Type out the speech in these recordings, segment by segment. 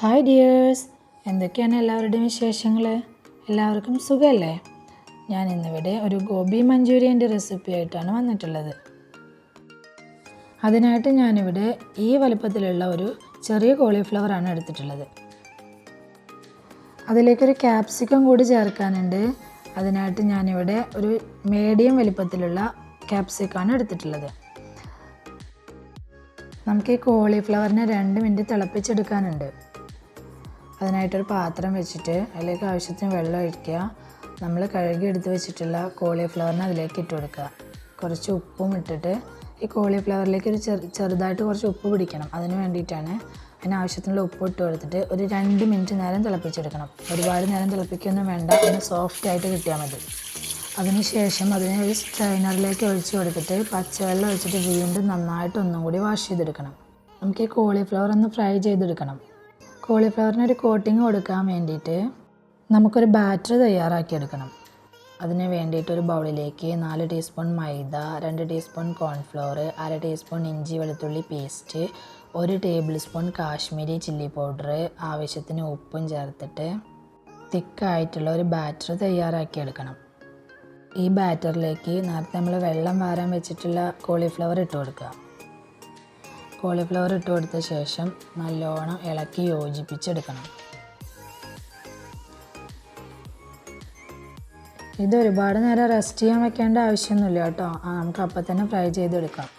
Hi dears, എന്തൊക്കെയാണ് എല്ലാവരുടെയും വിശേഷങ്ങൾ? എല്ലാവർക്കും സുഖമല്ലേ? ഞാൻ ഇന്നിവിടെ ഒരു ഗോബി മഞ്ചൂരിയൻ്റെ റെസിപ്പി ആയിട്ടാണ് വന്നിട്ടുള്ളത്. അതിനായിട്ട് ഞാനിവിടെ ഈ വലുപ്പത്തിലുള്ള ഒരു ചെറിയ കോളിഫ്ലവറാണ് എടുത്തിട്ടുള്ളത്. അതിലേക്കൊരു ക്യാപ്സിക്കം കൂടി ചേർക്കാനുണ്ട്. അതിനായിട്ട് ഞാനിവിടെ ഒരു മീഡിയം വലുപ്പത്തിലുള്ള ക്യാപ്സിക്കമാണ് എടുത്തിട്ടുള്ളത്. നമുക്ക് ഈ കോളിഫ്ലവറിനെ 2 മിനിറ്റ് തിളപ്പിച്ചെടുക്കാനുണ്ട്. അതിനായിട്ടൊരു പാത്രം വെച്ചിട്ട് അതിലേക്ക് ആവശ്യത്തിന് വെള്ളം ഒഴിക്കുക. നമ്മൾ കഴുകി എടുത്ത് വെച്ചിട്ടുള്ള കോളിഫ്ലവറിനെ അതിലേക്ക് ഇട്ട് കൊടുക്കുക. കുറച്ച് ഉപ്പും ഇട്ടിട്ട് ഈ കോളിഫ്ലവറിലേക്ക് ചെറുതായിട്ട് കുറച്ച് ഉപ്പ് പിടിക്കണം. അതിന് വേണ്ടിയിട്ടാണ്. അതിനാവശ്യത്തിനുള്ള ഉപ്പ് ഇട്ട് കൊടുത്തിട്ട് ഒരു 2 മിനിറ്റ് നേരം തിളപ്പിച്ചെടുക്കണം. ഒരുപാട് നേരം തിളപ്പിക്കൊന്നും വേണ്ട, ഒന്ന് സോഫ്റ്റ് ആയിട്ട് കിട്ടിയാൽ മതി. അതിനുശേഷം അതിനെ ഒരു സ്ട്രെയിനറിലേക്ക് ഒഴിച്ച് കൊടുത്തിട്ട് പച്ചവെള്ളം ഒഴിച്ചിട്ട് വീണ്ടും നന്നായിട്ട് ഒന്നും കൂടി വാഷ് ചെയ്തെടുക്കണം. നമുക്ക് ഈ കോളിഫ്ലവർ ഒന്ന് ഫ്രൈ ചെയ്തെടുക്കണം. കോളിഫ്ലവറിനൊരു കോട്ടിങ് കൊടുക്കാൻ വേണ്ടിയിട്ട് നമുക്കൊരു ബാറ്റർ തയ്യാറാക്കിയെടുക്കണം. അതിന് വേണ്ടിയിട്ട് ഒരു ബൗളിലേക്ക് 4 ടീസ്പൂൺ മൈദ, 2 ടീസ്പൂൺ കോൺഫ്ലോർ, 1/2 ടീസ്പൂൺ ഇഞ്ചി വെളുത്തുള്ളി paste, 1 table spoon Kashmiri chilli powder, ആവശ്യത്തിന് ഉപ്പും ചേർത്തിട്ട് തിക്കായിട്ടുള്ള ഒരു ബാറ്റർ തയ്യാറാക്കിയെടുക്കണം. ഈ ബാറ്ററിലേക്ക് നേരത്തെ നമ്മൾ വെള്ളം വാരാൻ വെച്ചിട്ടുള്ള കോളിഫ്ലവർ ഇട്ട് കൊടുക്കുക. കോളിഫ്ലവർ ഇട്ട് കൊടുത്ത ശേഷം നല്ലോണം ഇളക്കി യോജിപ്പിച്ചെടുക്കണം. ഇത് ഒരുപാട് നേരം റെസ്റ്റ് ചെയ്യാൻ വെക്കേണ്ട ആവശ്യമൊന്നുമില്ല കേട്ടോ. നമുക്ക് അപ്പം തന്നെ ഫ്രൈ ചെയ്തെടുക്കാം.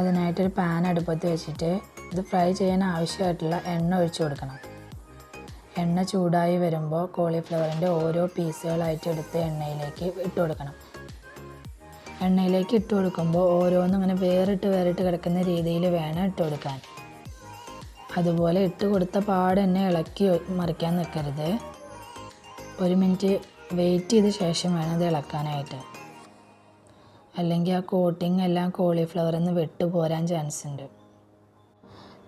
അതിനായിട്ടൊരു പാൻ അടുപ്പത്ത് വെച്ചിട്ട് ഇത് ഫ്രൈ ചെയ്യാൻ ആവശ്യമായിട്ടുള്ള എണ്ണ ഒഴിച്ചു കൊടുക്കണം. എണ്ണ ചൂടായി വരുമ്പോൾ കോളിഫ്ലവറിൻ്റെ ഓരോ പീസുകളായിട്ട് എടുത്ത് എണ്ണയിലേക്ക് ഇട്ട് കൊടുക്കണം. എണ്ണയിലേക്ക് ഇട്ട് കൊടുക്കുമ്പോൾ ഓരോന്നും ഇങ്ങനെ വേറിട്ട് കിടക്കുന്ന രീതിയിൽ വേണം ഇട്ട് കൊടുക്കാൻ. അതുപോലെ ഇട്ട് കൊടുത്ത പാട് തന്നെ ഇളക്കി മറിക്കാൻ നിൽക്കരുത്. 1 മിനിറ്റ് വെയിറ്റ് ചെയ്ത ശേഷം വേണം ഇത് ഇളക്കാനായിട്ട്. അല്ലെങ്കിൽ ആ കോട്ടിങ് എല്ലാം കോളിഫ്ലവറിൽ നിന്ന് വിട്ടുപോരാൻ ചാൻസ് ഉണ്ട്.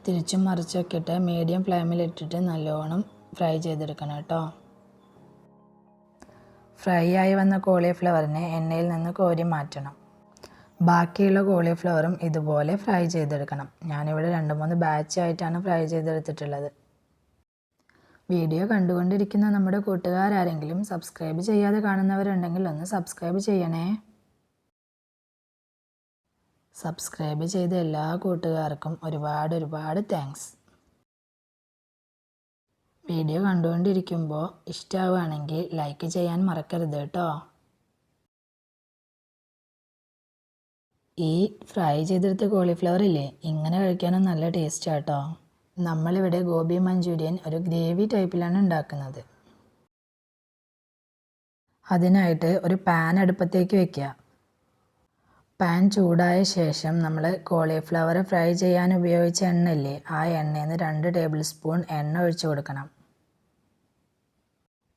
തിരിച്ചും മറിച്ചൊക്കെ ഇട്ട് മീഡിയം ഫ്ലെയിമിലിട്ടിട്ട് നല്ലോണം ഫ്രൈ ചെയ്തെടുക്കണം കേട്ടോ. ഫ്രൈ ആയി വന്ന കോളിഫ്ലവറിനെ എണ്ണയിൽ നിന്ന് കോരി മാറ്റണം. ബാക്കിയുള്ള കോളിഫ്ലവറും ഇതുപോലെ ഫ്രൈ ചെയ്തെടുക്കണം. ഞാനിവിടെ 2-3 ബാച്ചായിട്ടാണ് ഫ്രൈ ചെയ്തെടുത്തിട്ടുള്ളത്. വീഡിയോ കണ്ടുകൊണ്ടിരിക്കുന്ന നമ്മുടെ കൂട്ടുകാരാരെങ്കിലും സബ്സ്ക്രൈബ് ചെയ്യാതെ കാണുന്നവരുണ്ടെങ്കിൽ ഒന്ന് സബ്സ്ക്രൈബ് ചെയ്യണേ. സബ്സ്ക്രൈബ് ചെയ്ത എല്ലാ കൂട്ടുകാർക്കും ഒരുപാട് താങ്ക്സ്. വീഡിയോ കണ്ടുകൊണ്ടിരിക്കുമ്പോൾ ഇഷ്ടമാവുകയാണെങ്കിൽ ലൈക്ക് ചെയ്യാൻ മറക്കരുത് കേട്ടോ. ഈ ഫ്രൈ ചെയ്തെടുത്ത കോളിഫ്ലവർ ഇല്ലേ, ഇങ്ങനെ കഴിക്കാനും നല്ല ടേസ്റ്റ് കേട്ടോ. നമ്മളിവിടെ ഗോബി മഞ്ചൂരിയൻ ഒരു ഗ്രേവി ടൈപ്പിലാണ് ഉണ്ടാക്കുന്നത്. അതിനായിട്ട് ഒരു പാൻ അടുപ്പത്തേക്ക് വയ്ക്കുക. പാൻ ചൂടായ ശേഷം നമ്മൾ കോളിഫ്ലവർ ഫ്രൈ ചെയ്യാൻ ഉപയോഗിച്ച എണ്ണയില്ലേ, ആ എണ്ണയിൽ നിന്ന് 2 ടേബിൾ സ്പൂൺ എണ്ണ ഒഴിച്ചു കൊടുക്കണം.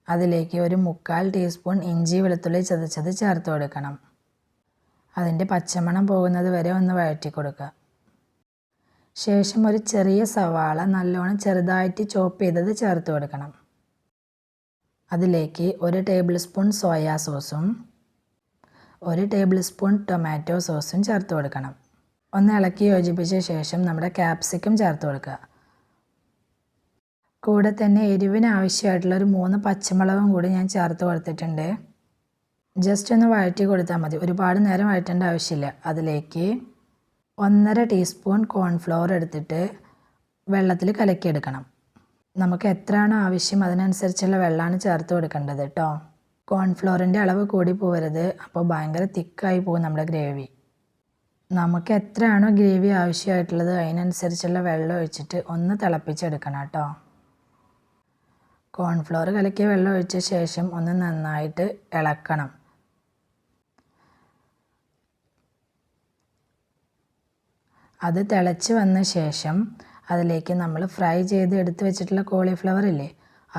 അതിലേക്ക് ഒരു 1/4 ടീസ്പൂൺ ഇഞ്ചി വെളുത്തുള്ളി ചതച്ചത് ചേർത്ത് കൊടുക്കണം. അതിൻ്റെ പച്ചമണം പോകുന്നത് വരെ ഒന്ന് വഴറ്റി കൊടുക്കുക. ശേഷം ഒരു ചെറിയ സവാള നല്ലോണം ചെറുതായിട്ട് ചോപ്പ് ചെയ്തത് ചേർത്ത് കൊടുക്കണം. അതിലേക്ക് 1 ടേബിൾ സ്പൂൺ സോയാ സോസും 1 ടേബിൾ സ്പൂൺ ടൊമാറ്റോ സോസും ചേർത്ത് കൊടുക്കണം. ഒന്ന് ഇളക്കി യോജിപ്പിച്ച ശേഷം നമ്മുടെ ക്യാപ്സിക്കം ചേർത്ത് കൊടുക്കുക. കൂടെ തന്നെ എരിവിന് ആവശ്യമായിട്ടുള്ള ഒരു 3 പച്ചമുളകും കൂടി ഞാൻ ചേർത്ത് കൊടുത്തിട്ടുണ്ട്. ജസ്റ്റ് ഒന്ന് വഴറ്റി കൊടുത്താൽ മതി, ഒരുപാട് നേരം വഴറ്റേണ്ട ആവശ്യമില്ല. അതിലേക്ക് 1/2 ടീസ്പൂൺ കോൺഫ്ലവർ എടുത്തിട്ട് വെള്ളത്തിൽ കലക്കിയെടുക്കണം. നമുക്ക് എത്രയാണോ ആവശ്യം അതിനനുസരിച്ചുള്ള വെള്ളമാണ് ചേർത്ത് കൊടുക്കേണ്ടത് കേട്ടോ. കോൺഫ്ലവറിൻ്റെ അളവ് കൂടി പോകരുത്, അപ്പോൾ ഭയങ്കര തിക്കായി പോകും നമ്മുടെ ഗ്രേവി. നമുക്ക് എത്രയാണോ ഗ്രേവി ആവശ്യമായിട്ടുള്ളത് അതിനനുസരിച്ചുള്ള വെള്ളം ഒഴിച്ചിട്ട് ഒന്ന് തിളപ്പിച്ചെടുക്കണം കേട്ടോ. കോൺഫ്ലവർ കലക്കിയ വെള്ളം ഒഴിച്ച ശേഷം ഒന്ന് നന്നായിട്ട് ഇളക്കണം. അത് തിളച്ച് വന്ന ശേഷം അതിലേക്ക് നമ്മൾ ഫ്രൈ ചെയ്ത് എടുത്ത് വെച്ചിട്ടുള്ള കോളിഫ്ലവർ ഇല്ലേ,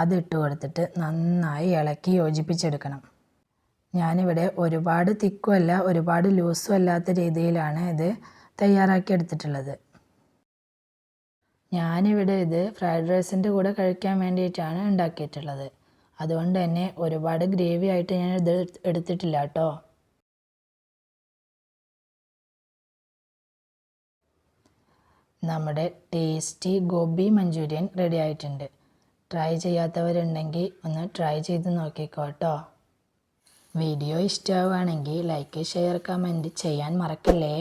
അതിട്ട് കൊടുത്തിട്ട് നന്നായി ഇളക്കി യോജിപ്പിച്ചെടുക്കണം. ഞാനിവിടെ ഒരുപാട് തിക്കും അല്ല ഒരുപാട് ലൂസും അല്ലാത്ത രീതിയിലാണ് ഇത് തയ്യാറാക്കി എടുത്തിട്ടുള്ളത്. ഞാനിവിടെ ഇത് ഫ്രൈഡ് റൈസിൻ്റെ കൂടെ കഴിക്കാൻ വേണ്ടിയിട്ടാണ് ഉണ്ടാക്കിയിട്ടുള്ളത്. അതുകൊണ്ട് തന്നെ ഒരുപാട് ഗ്രേവി ആയിട്ട് ഞാൻ ഇത് എടുത്തിട്ടില്ല കേട്ടോ. നമ്മുടെ ടേസ്റ്റി ഗോബി മഞ്ചൂരിയൻ റെഡി ആയിട്ടുണ്ട്. ട്രൈ ചെയ്യാത്തവരുണ്ടെങ്കിൽ ഒന്ന് ട്രൈ ചെയ്ത് നോക്കിക്കോ കേട്ടോ. വീഡിയോ ഇഷ്ടമാവുകയാണെങ്കിൽ ലൈക്ക്, ഷെയർ, കമൻറ്റ് ചെയ്യാൻ മറക്കല്ലേ.